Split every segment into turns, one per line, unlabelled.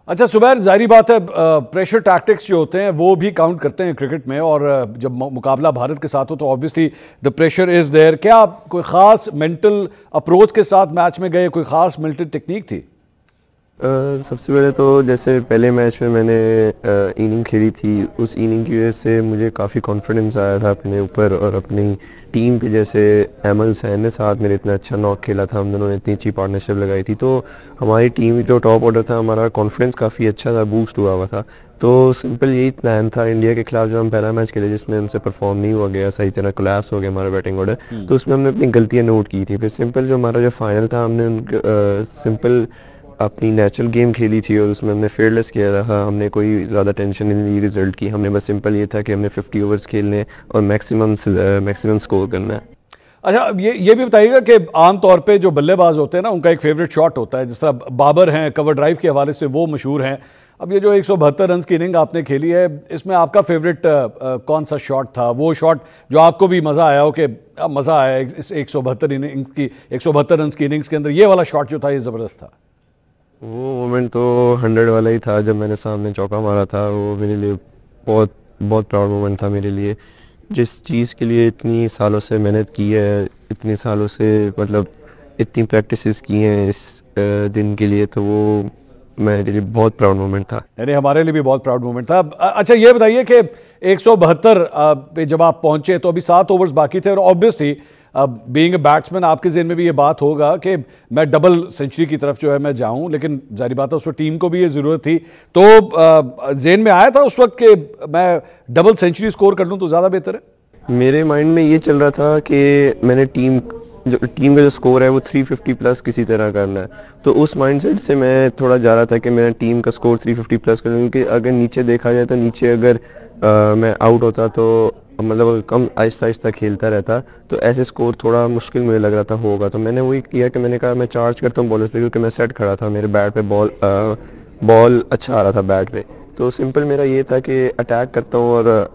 اچھا زبیر، ظاہری بات ہے پریشر ٹیکٹکس جو ہوتے ہیں وہ بھی کاؤنٹ کرتے ہیں کرکٹ میں، اور جب مقابلہ بھارت کے ساتھ ہو تو آبویسلی دا پریشر از دیر. کیا کوئی خاص مینٹل اپروچ کے ساتھ میچ میں گئے، کوئی خاص مینٹل ٹیکنیک تھی؟
سب سے پہلے تو جیسے پہلے میچ میں نے اننگ کھیلی تھی، اس اننگ کی وجہ سے مجھے کافی کانفیڈنس آیا تھا اپنے اوپر اور اپنی ٹیم پہ. جیسے احمد حسین نے ساتھ میرے اتنا اچھا ناک کھیلا تھا، ہم دونوں نے اتنی اچھی پارٹنرشپ لگائی تھی، تو ہماری ٹیم جو ٹاپ آرڈر تھا ہمارا کانفیڈنس کافی اچھا تھا، بوسٹ ہوا تھا. تو سمپل یہی پلان تھا انڈیا کے خلاف جو ہم پہلا میچ کھیلے جس میں ہم سے پرفارم نہیں ہوا گیا، صحیح طرح کولیپس ہو گیا ہمارا بیٹنگ آرڈر. تو اس میں ہم نے اپنی غلطیاں نوٹ کی تھی. پھر سمپل جو ہمارا جو فائنل تھا ہم نے سمپل اپنی نیچرل گیم کھیلی تھی اور اس میں ہم نے فیئر لیس کیا تھا. ہم نے کوئی زیادہ ٹینشن نہیں لی رزلٹ کی، ہم نے بس سمپل یہ تھا کہ ہم نے 50 اوورس کھیلنے اور میکسیمم سکور کرنا ہے.
اچھا اب یہ بھی بتائیے گا کہ عام طور پہ جو بلے باز ہوتے ہیں نا ان کا ایک فیوریٹ شاٹ ہوتا ہے، جس طرح بابر ہیں کور ڈرائیو کے حوالے سے وہ مشہور ہیں. اب یہ جو 172 رنز کی اننگ آپ نے کھیلی ہے، اس میں آپ کا فیوریٹ کون سا شاٹ تھا؟ وہ شاٹ جو آپ کو بھی مزہ آیا ہو کہ مزہ آیا اس 172 رنز کی اننگز کے اندر، یہ والا شاٹ جو تھا یہ زبردست تھا.
وہ مومنٹ تو 100 والا ہی تھا جب میں نے سامنے چوکا مارا تھا. وہ میرے لیے بہت بہت پراؤڈ مومنٹ تھا میرے لیے. جس چیز کے لیے اتنی سالوں سے محنت کی ہے، اتنی سالوں سے مطلب اتنی پریکٹسز کی ہیں اس دن کے لیے، تو وہ میرے لیے بہت پراؤڈ مومنٹ تھا.
یعنی ہمارے لیے بھی بہت پراؤڈ مومنٹ تھا. اچھا یہ بتائیے کہ 172 پہ جب آپ پہنچے تو ابھی 7 اوورز باقی تھے، اور آبویسلی بینگ اے بیٹسمین آپ کے ذہن میں بھی یہ بات ہوگا کہ میں ڈبل سنچری کی طرف جو ہے میں جاؤں، لیکن ظاہری بات ہے اس وقت ٹیم کو بھی یہ ضرورت تھی. تو ذہن میں آیا تھا اس وقت کہ میں ڈبل سنچری سکور کر لوں تو زیادہ بہتر ہے؟
میرے مائنڈ میں یہ چل رہا تھا کہ میں نے ٹیم کا جو سکور ہے وہ 350 پلس کسی طرح کرنا ہے. تو اس مائنڈ سیٹ سے میں تھوڑا جا رہا تھا کہ میں ٹیم کا سکور 350 پلس کروں، کیونکہ اگر نیچے دیکھا جائے تو نیچے اگر میں آؤٹ ہوتا تو مطلب کم آہستہ آہستہ کھیلتا رہتا تو ایسے سکور تھوڑا مشکل مجھے لگ رہا تھا ہوگا. تو میں نے وہی کیا کہ میں نے کہا میں چارج کرتا ہوں بالرز پہ، کیونکہ میں سیٹ کھڑا تھا، میرے بیٹ پہ بال اچھا آ رہا تھا بیٹ پہ. تو سمپل میرا یہ تھا کہ اٹیک کرتا ہوں، اور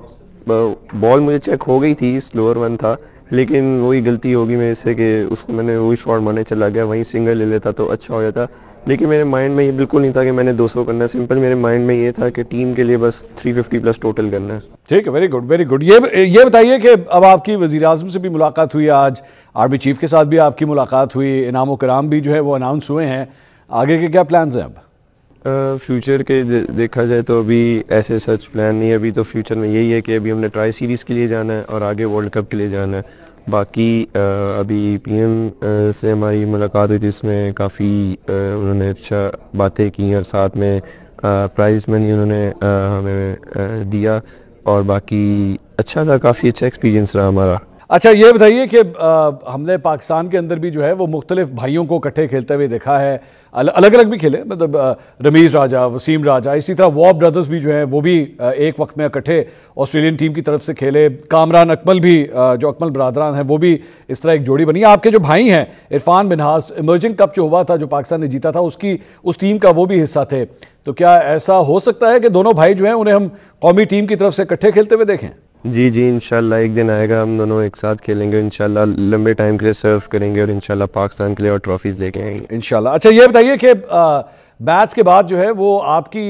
بال مجھے چیک ہو گئی تھی، سلوور ون تھا، لیکن وہی غلطی ہوگی میرے سے کہ اس کو میں نے وہی شاٹ مارنے چلا گیا، وہیں سنگل لے لیتا تو اچھا ہو جاتا. لیکن میرے مائنڈ میں یہ بالکل نہیں تھا کہ میں نے 200 کرنا ہے. سمپل میرے مائنڈ میں یہ تھا کہ ٹیم کے لیے بس 350 پلس ٹوٹل کرنا ہے.
ٹھیک ہے، ویری گڈ ویری گڈ. یہ بتائیے کہ اب آپ کی وزیر اعظم سے بھی ملاقات ہوئی، آج آرمی چیف کے ساتھ بھی آپ کی ملاقات ہوئی، انعام و کرام بھی جو ہے وہ اناؤنس ہوئے ہیں. آگے کے کیا پلانز ہیں اب؟
فیوچر کے دیکھا جائے تو ابھی ایسے سچ پلان نہیں ہے. ابھی تو فیوچر میں یہی ہے کہ ابھی ہم نے ٹرائی سیریز کے لیے جانا ہے اور آگے ورلڈ کپ کے لیے جانا ہے. باقی ابھی پی ایم سے ہماری ملاقات ہوئی تھی، اس میں کافی انہوں نے اچھا باتیں کی اور ساتھ میں پرائز منی انہوں نے ہمیں دیا، اور باقی اچھا تھا، کافی اچھا ایکسپیرینس رہا ہمارا.
اچھا یہ بتائیے کہ ہم نے پاکستان کے اندر بھی جو ہے وہ مختلف بھائیوں کو اکٹھے کھیلتے ہوئے دیکھا ہے، الگ الگ بھی کھیلے، مطلب رمیز راجہ، وسیم راجہ، اسی طرح واب برادرز بھی جو ہیں وہ بھی ایک وقت میں اکٹھے آسٹریلین ٹیم کی طرف سے کھیلے. کامران اکمل بھی جو اکمل برادران ہیں وہ بھی اس طرح ایک جوڑی بنی. آپ کے جو بھائی ہیں عرفان منہاس، ایمرجنگ کپ جو ہوا تھا جو پاکستان نے جیتا تھا اس ٹیم کا وہ بھی حصہ تھے. تو کیا ایسا ہو سکتا ہے کہ دونوں بھائی جو ہیں انہیں ہم قومی ٹیم کی طرف سے اکٹھے کھیلتے ہوئے دیکھیں؟
جی انشاءاللہ ایک دن آئے گا، ہم دونوں ایک ساتھ کھیلیں گے انشاءاللہ، لمبے ٹائم کے لیے سرو کریں گے اور انشاءاللہ پاکستان کے لیے اور ٹرافیز لے کے آئیں گے
انشاءاللہ. اچھا یہ بتائیے کہ میچ کے بعد جو ہے وہ آپ کی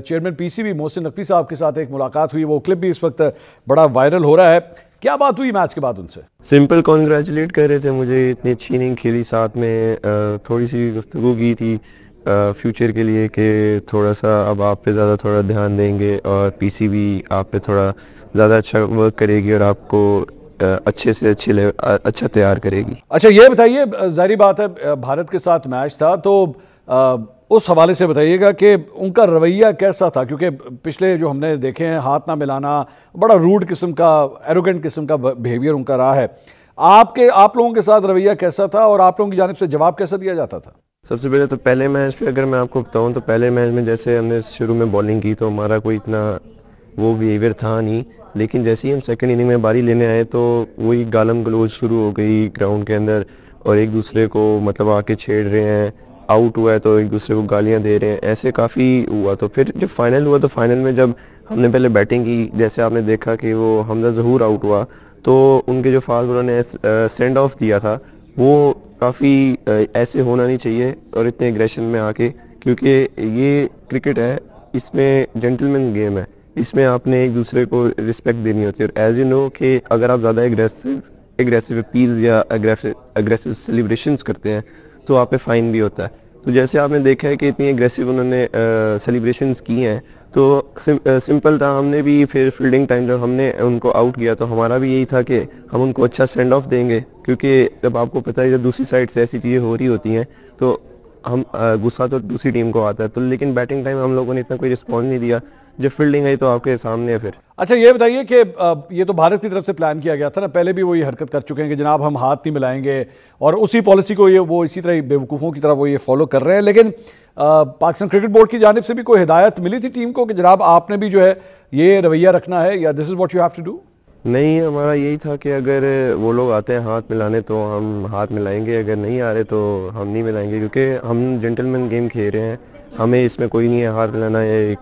chairman P C B Mohsin Naqvi صاحب کے ساتھ ایک ملاقات ہوئی، وہ کلپ بھی اس وقت بڑا وائرل ہو رہا ہے. کیا بات ہوئی میچ کے بعد ان سے؟
سمپل کانگریچولیٹ کر رہے تھے مجھے، اتنی اچھی اننگ کھیلی، ساتھ میں تھوڑی سی گفتگو کی تھی فیوچر کے لیے کہ تھوڑا سا اب آپ پہ زیادہ تھوڑا دھیان دیں گے اور پی سی بی آپ پہ تھوڑا زیادہ اچھا ورک کرے گی اور آپ کو اچھے سے اچھا تیار کرے گی.
اچھا یہ بتائیے، ظاہری بات ہے بھارت کے ساتھ میچ تھا، تو اس حوالے سے بتائیے گا کہ ان کا رویہ کیسا تھا، کیونکہ پچھلے جو ہم نے دیکھے ہیں ہاتھ نہ ملانا، بڑا روڈ قسم کا، ایروگنٹ قسم کا بیہیویئر ان کا رہا ہے. آپ لوگوں کے ساتھ رویہ کیسا تھا اور آپ لوگوں کی جانب سے جواب کیسا دیا جاتا تھا؟
سب سے پہلے تو پہلے میچ پہ اگر میں آپ کو بتاؤں تو پہلے میچ میں جیسے ہم نے شروع میں بولنگ کی تو ہمارا کوئی اتنا وہ بیہیویئر تھا نہیں، لیکن جیسے ہی ہم سیکنڈ اننگ میں باری لینے آئے تو وہی گالم گلوچ شروع ہو گئی گراؤنڈ کے اندر، اور ایک دوسرے کو مطلب آ کے چھیڑ رہے ہیں، آؤٹ ہوا ہے تو ایک دوسرے کو گالیاں دے رہے ہیں، ایسے کافی ہوا. تو پھر جب فائنل ہوا تو فائنل میں جب ہم نے پہلے بیٹنگ کی، جیسے آپ نے دیکھا کہ وہ حمزہ ظہور آؤٹ ہوا تو ان کے جو فاسٹ بولر نے سینڈ آف دیا تھا وہ کافی ایسے ہونا نہیں چاہیے اور اتنے ایگریشن میں آ کے، کیونکہ یہ کرکٹ ہے اس میں جینٹلمین گیم ہے, اس میں آپ نے ایک دوسرے کو رسپیکٹ دینی ہوتی ہے, اور ایز یو نو کہ اگر آپ زیادہ ایگریسو اپیلز یا ایگریسو سیلیبریشنز کرتے ہیں تو آپ پہ فائن بھی ہوتا ہے. تو جیسے آپ نے دیکھا ہے کہ اتنی ایگریسو انہوں نے سیلیبریشنز کی ہیں, تو سمپل تھا, ہم نے بھی پھر فیلڈنگ ٹائم جب ہم نے ان کو آؤٹ کیا تو ہمارا بھی یہی تھا کہ ہم ان کو اچھا سینڈ آف دیں گے, کیونکہ جب آپ کو پتہ ہے جب دوسری سائڈ سے ایسی چیزیں ہو رہی ہوتی ہیں تو ہم غصہ تو دوسری ٹیم کو آتا ہے, تو لیکن بیٹنگ ٹائم ہم لوگوں نے اتنا کوئی رسپانس نہیں دیا, جب فیلڈنگ آئی تو آپ کے سامنے ہے پھر.
اچھا یہ بتائیے کہ یہ تو بھارت کی طرف سے پلان کیا گیا تھا نا, پہلے بھی وہ یہ حرکت کر چکے ہیں کہ جناب ہم ہاتھ نہیں ملائیں گے, اور اسی پالیسی کو وہ اسی طرح بیوقوفوں کی طرح وہ یہ فالو کر رہے ہیں, لیکن پاکستان کرکٹ بورڈ کی جانب سے بھی کوئی ہدایت ملی تھی ٹیم کو کہ جناب آپ نے بھی جو ہے یہ رویہ رکھنا ہے, یا this is what you have to do?
نہیں, ہمارا یہی تھا کہ اگر وہ لوگ آتے ہیں ہاتھ ملانے تو ہم ہاتھ ملائیں گے, اگر نہیں آ رہے تو ہم نہیں ملائیں گے, کیونکہ ہم جینٹلمین گیم کھیل رہے ہیں, ہمیں اس میں کوئی نہیں ہے ہاتھ ملانا,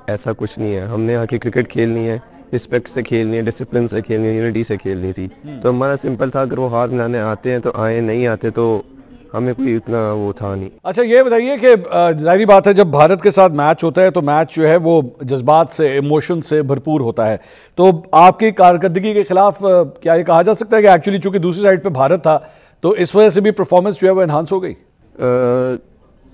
ایسا کچھ نہیں ہے. ہم نے آ کے کرکٹ کھیلنی ہے, رسپیکٹ سے کھیلنی ہے, ڈسپلن سے کھیلنی ہے, یونٹی سے کھیلنی تھی. تو ہمارا سمپل تھا, اگر وہ ہاتھ ملانے آتے ہیں تو آئیں, نہیں آتے تو ہمیں کوئی اتنا وہ تھا نہیں.
اچھا یہ بتائیے کہ ظاہری بات ہے جب بھارت کے ساتھ میچ ہوتا ہے تو میچ جو ہے وہ جذبات سے, ایموشن سے بھرپور ہوتا ہے, تو آپ کی کارکردگی کے خلاف کیا یہ کہا جا سکتا ہے کہ ایکچولی چونکہ دوسری سائڈ پہ بھارت تھا تو اس وجہ سے بھی پرفارمنس جو ہے وہ انہانس ہو گئی؟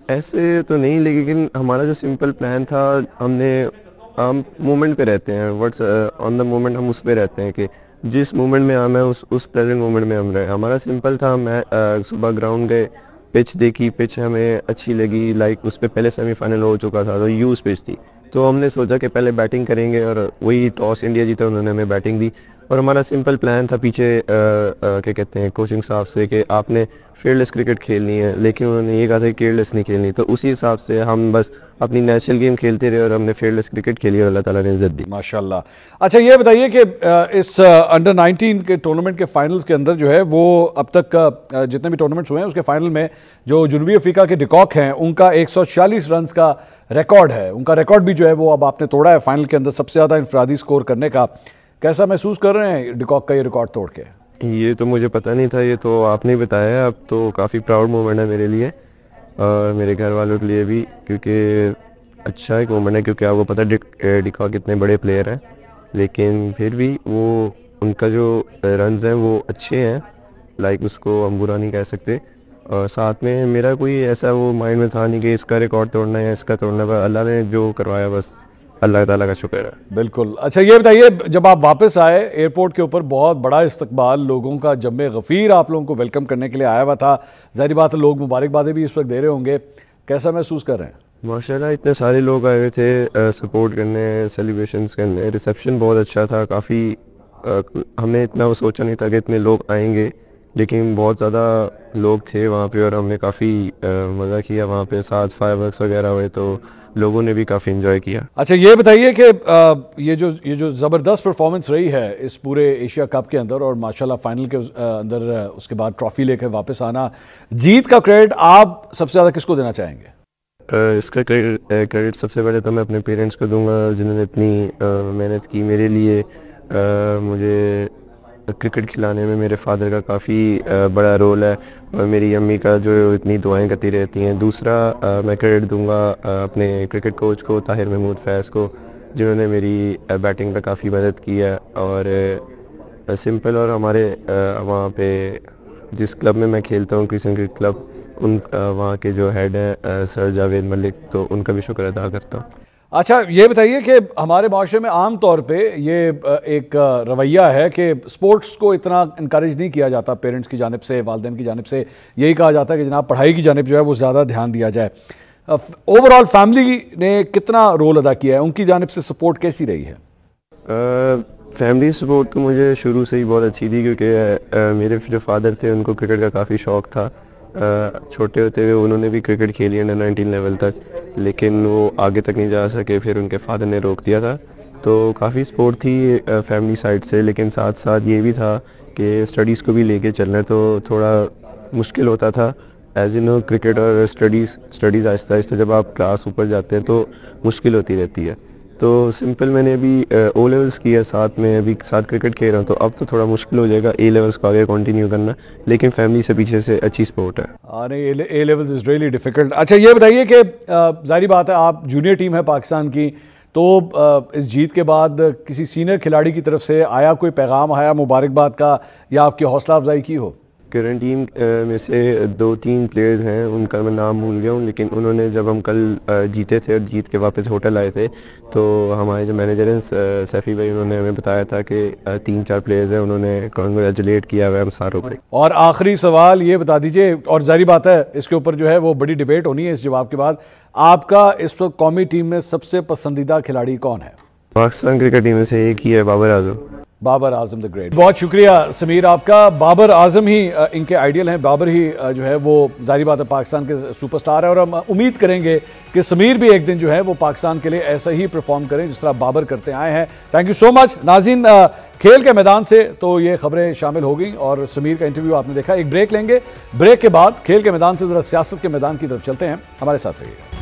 ایسے تو نہیں, لیکن ہمارا جو سمپل پلان تھا, ہم مومنٹ پہ رہتے ہیں, ورڈس آن دا مومنٹ, ہم اس پہ رہتے ہیں کہ جس مومنٹ میں ہم ہیں اس پریزنٹ مومنٹ میں ہم رہے. ہمارا سمپل تھا, میں صبح گراؤنڈ گئے, پچ دیکھی, پچ ہمیں اچھی لگی, لائک اس پہ پہلے سیمی فائنل ہو چکا تھا تو یوز پچ تھی, تو ہم نے سوچا کہ پہلے بیٹنگ کریں گے, اور وہی ٹاس انڈیا جیتا, انہوں نے ہمیں بیٹنگ دی. اور ہمارا سمپل پلان تھا پیچھے کیا کہتے ہیں کوچنگ اسٹاف سے کہ آپ نے فیئر لیس کرکٹ کھیلنی ہے, لیکن انہوں نے یہ کہا تھا کہ کیئر لیس نہیں کھیلنی, تو اسی حساب سے ہم بس اپنی نیچرل گیم کھیلتے رہے اور ہم نے فیئر لیس کرکٹ کھیلی اور اللہ تعالیٰ نے عزت دی.
ماشاءاللہ. اچھا یہ بتائیے کہ اس انڈر 19 کے ٹورنامنٹ کے فائنلز کے اندر جو ہے وہ اب تک جتنے بھی ٹورنامنٹس ہوئے ہیں اس کے فائنل میں جو جنوبی افریقہ کے ڈیکاک ہیں ان کا 146 رنز کا ریکارڈ ہے, ان کا ریکارڈ بھی جو ہے وہ اب آپ نے توڑا ہے فائنل کے اندر سب سے زیادہ انفرادی سکور کرنے کا. کیسا محسوس کر رہے ہیں ڈیکاک کا یہ ریکارڈ توڑ کے؟
یہ تو مجھے پتہ نہیں تھا, یہ تو آپ نے بتایا ہے, اب تو کافی پراؤڈ مومنٹ ہے میرے لیے اور میرے گھر والوں کے لیے بھی, کیونکہ اچھا ایک مومنٹ ہے, کیونکہ آپ کو پتہ ہے ڈیکاک کتنے بڑے پلیئر ہیں, لیکن پھر بھی وہ ان کا جو رنز ہیں وہ اچھے ہیں, لائک اس کو ہم برا نہیں کہہ سکتے. اور ساتھ میں میرا کوئی ایسا وہ مائنڈ میں تھا نہیں کہ اس کا ریکارڈ توڑنا ہے یا اس کا توڑنا ہے, اللہ نے جو کروایا بس اللہ تعالیٰ کا شکر ہے.
بالکل. اچھا یہ بتائیے جب آپ واپس آئے ایئرپورٹ کے اوپر بہت بڑا استقبال, لوگوں کا جم غفیر آپ لوگوں کو ویلکم کرنے کے لیے آیا ہوا تھا, ظاہری بات ہے لوگ مبارکبادیں بھی اس وقت دے رہے ہوں گے, کیسا محسوس کر رہے ہیں؟
ماشاءاللہ اتنے سارے لوگ آئے ہوئے تھے سپورٹ کرنے, سیلیبریشنز کرنے, ریسیپشن بہت اچھا تھا, کافی ہم نے اتنا وہ سوچا نہیں تھا کہ اتنے لوگ آئیں گے, لیکن بہت زیادہ لوگ تھے وہاں پہ اور ہم نے کافی مزہ کیا وہاں پہ, ساتھ فائر ورکس وغیرہ ہوئے تو لوگوں نے بھی کافی انجوائے کیا.
اچھا یہ بتائیے کہ یہ جو زبردست پرفارمنس رہی ہے اس پورے ایشیا کپ کے اندر اور ماشاءاللہ فائنل کے اندر اس کے بعد ٹرافی لے کے واپس آنا, جیت کا کریڈٹ آپ سب سے زیادہ کس کو دینا چاہیں گے؟
اس کا کریڈٹ سب سے پہلے تو میں اپنے پیرنٹس کو دوں گا جنہوں نے اتنی محنت کی میرے لیے. مجھے کرکٹ کھلانے میں میرے فادر کا کافی بڑا رول ہے اور میری امی کا جو اتنی دعائیں کرتی رہتی ہیں. دوسرا میں کریڈٹ دوں گا اپنے کرکٹ کوچ کو, طاہر محمود فیض کو, جنہوں نے میری بیٹنگ پہ کافی مدد کی ہے. اور سمپل اور ہمارے وہاں پہ جس کلب میں کھیلتا ہوں کرسچن کرکٹ کلب, ان وہاں کے جو ہیڈ ہیں سر جاوید ملک, تو ان کا بھی شکر ادا کرتا ہوں.
اچھا یہ بتائیے کہ ہمارے معاشرے میں عام طور پہ یہ ایک رویہ ہے کہ سپورٹس کو اتنا انکریج نہیں کیا جاتا پیرنٹس کی جانب سے, والدین کی جانب سے, یہی کہا جاتا ہے کہ جناب پڑھائی کی جانب جو ہے وہ زیادہ دھیان دیا جائے. اوور آل فیملی نے کتنا رول ادا کیا ہے, ان کی جانب سے سپورٹ کیسی رہی ہے؟
فیملی سپورٹ تو مجھے شروع سے ہی بہت اچھی تھی, کیونکہ میرے جو فادر تھے ان کو کرکٹ کا کافی شوق تھا. چھوٹے ہوتے ہوئے انہوں نے بھی کرکٹ کھیلی انڈر 19 لیول تک, لیکن وہ آگے تک نہیں جا سکے, پھر ان کے فادر نے روک دیا تھا. تو کافی سپورٹ تھی فیملی سائڈ سے, لیکن ساتھ ساتھ یہ بھی تھا کہ اسٹڈیز کو بھی لے کے چلنا تو تھوڑا مشکل ہوتا تھا. ایز یو نو کرکٹ اور اسٹڈیز آہستہ آہستہ جب آپ کلاس اوپر جاتے ہیں تو مشکل ہوتی رہتی ہے. تو سمپل میں نے ابھی او لیولس کیا، ساتھ میں ابھی ساتھ کرکٹ کھیل رہا ہوں، تو اب تو تھوڑا مشکل ہو جائے گا اے لیولس کو آگے کنٹینیو کرنا، لیکن فیملی سے پیچھے سے اچھی سپورٹ ہے۔
A levels is really difficult. اچھا یہ بتائیے کہ ظاہری بات ہے آپ جونیئر ٹیم ہے پاکستان کی، تو اس جیت کے بعد کسی سینئر کھلاڑی کی طرف سے آیا کوئی پیغام آیا مبارکباد کا یا آپ کی حوصلہ افزائی کی ہو؟
کرنٹ ٹیم میں سے 2-3 پلیئرز ہیں، ان کا میں نام بھول گیا ہوں، لیکن انہوں نے جب ہم کل جیتے تھے اور جیت کے واپس ہوٹل آئے تھے تو ہمارے جو مینیجر ہیں سیفی بھائی، انہوں نے ہمیں بتایا تھا کہ 3-4 پلیئرز ہیں، انہوں نے کنگریچولیٹ کیا ہوا ہے ہم ساروں کو۔
اور آخری سوال یہ بتا دیجئے، اور ظاہری بات ہے اس کے اوپر جو ہے وہ بڑی ڈیبیٹ ہونی ہے اس جواب کے بعد، آپ کا اس وقت قومی ٹیم میں سب سے پسندیدہ کھلاڑی کون ہے؟
پاکستان کرکٹ ٹیم میں سے ایک ہی ہے، بابر اعظم۔
Babar Azam the great. بہت شکریہ سمیر آپ کا۔ بابر اعظم ہی ان کے آئیڈیل ہیں، بابر ہی جو ہے وہ ظاہری بات ہے پاکستان کے سپر سٹار ہے، اور ہم امید کریں گے کہ سمیر بھی ایک دن جو ہے وہ پاکستان کے لیے ایسا ہی پرفارم کریں جس طرح بابر کرتے آئے ہیں۔ تھینک یو سو مچ۔ ناظرین، کھیل کے میدان سے تو یہ خبریں شامل ہو گئیں اور سمیر کا انٹرویو آپ نے دیکھا۔ ایک بریک لیں گے، بریک کے بعد کھیل کے میدان سے ذرا سیاست کے میدان کی طرف چلتے ہیں، ہمارے ساتھ رہیے۔